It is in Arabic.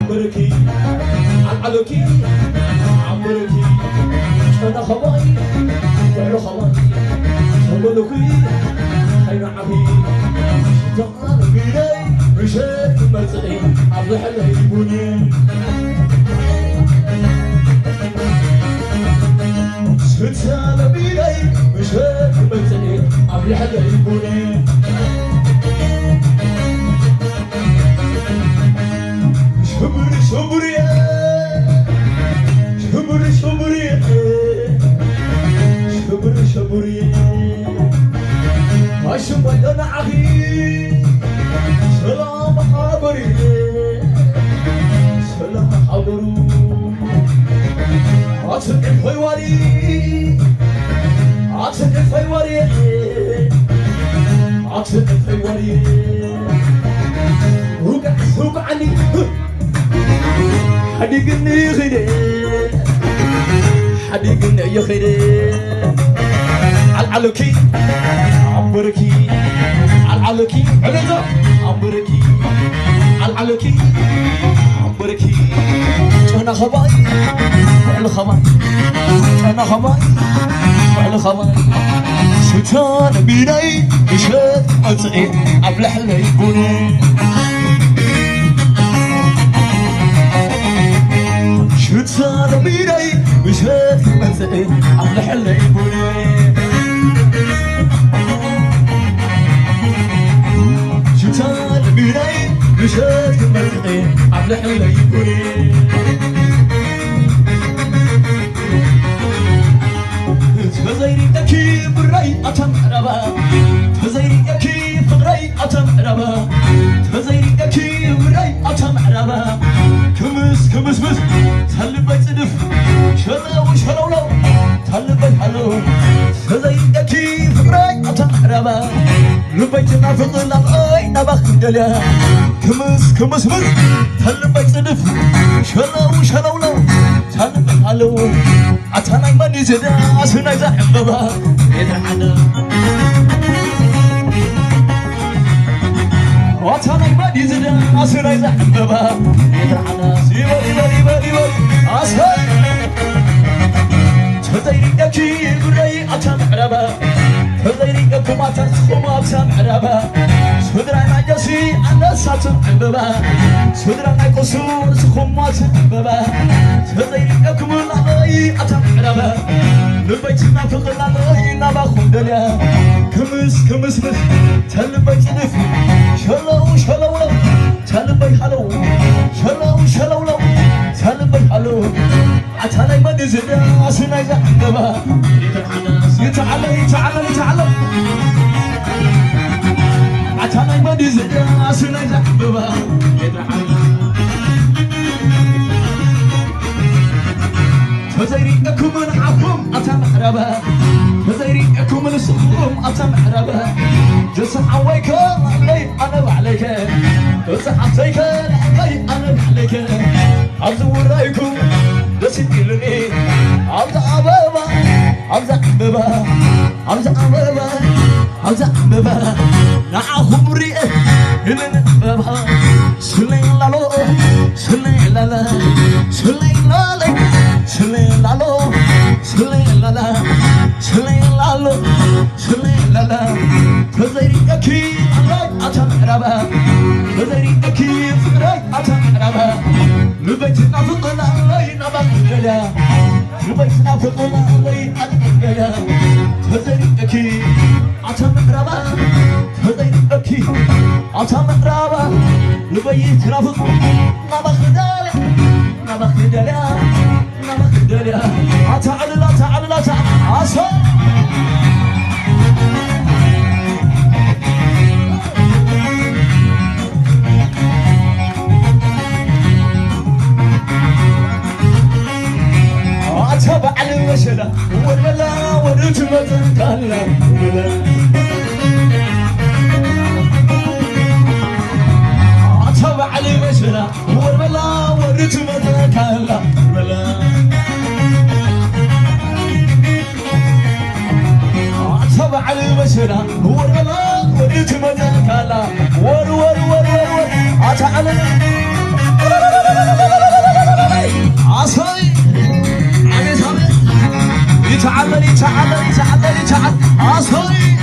بركي علوكي عمركي أنا خواي وعلو خواي شغلوكي خير عبي شطان بيدي مشيت مرتقي أفلح الهيبوني شطان بيدي مشيت مرتقي أفلح الهيبوني شبري هاشم بدنا عبي سلام حبري سلام حبرو عاشق الفيواري عاشق الفيواري عاشق الفيواري روق عني حدي قلني يا خيري حدي قلني يا خيري العلوكي عمركي العلوكي علوكي عمركي العلوكي عمركي أنا خباي وعلى خباي أنا خباي وعلى خباي شتان بيني مشيت أطعي أبلح لي بني شتان بيني مشيت أطعي أبلح لي بني شتان بيني مشيت أطعي أبلح لي بني تزيري أكي بري أتم ربا تزيري أكي فقري أتم ربا تزيري أكي بري أتم ربا كمس بس تهلبي صدف شلو لو تهلبي حلو تزيري أكي فقري أتم ربا لبيتنا فقلا أي نبخ دليا كمس بس تهلبي صدف شلو لو تهلبي حلو أتانا ماني زدا أسنا زحمبا يدرعنا أتانا ماني زدا أسنا زحمبا يدرعنا سيبا أسهل تديري أكي بري أتام عربا تديري أكم أتسخم أتام عربا سدرنا جسي أنا ساتم عببا سدرنا كسور سخم أتام عببا تديري أكم الله أتام عربا لبيتنا فقنا الله نبا خندليا كمس بس تلبيت نف شلو تلبي حلو شلو تلبي حلو أتانا ما نزل أسنا زحمبا يتعلم أتانا ما نزل أسنا زحمبا تزيري أكم العفم أتم حربا تزيري أكم الصخوم أتم حربا جسم عويك علي أنا وعليك جسم عطيك علي أنا وعليك أبزو رايكم دسيلني أبزا أبابا نعهم ريئة إلنا أبابا سلين لالو سلين لالا تزيري أكي الله أتم عربا تزيري أكي فقري أتم عربا لبيتنا فقنا الله نبا قليا لبيتنا فقنا الله قليا تزيري أكي أتم عربا تزيري أكي أتم عربا لبيتنا فقنا نبا قليا تعال عصا أتبع المشلة والملا ورجمة كلا أتبع المشلة والملا ورجمة كلا تعال تعال تعال تعال تعال أصلي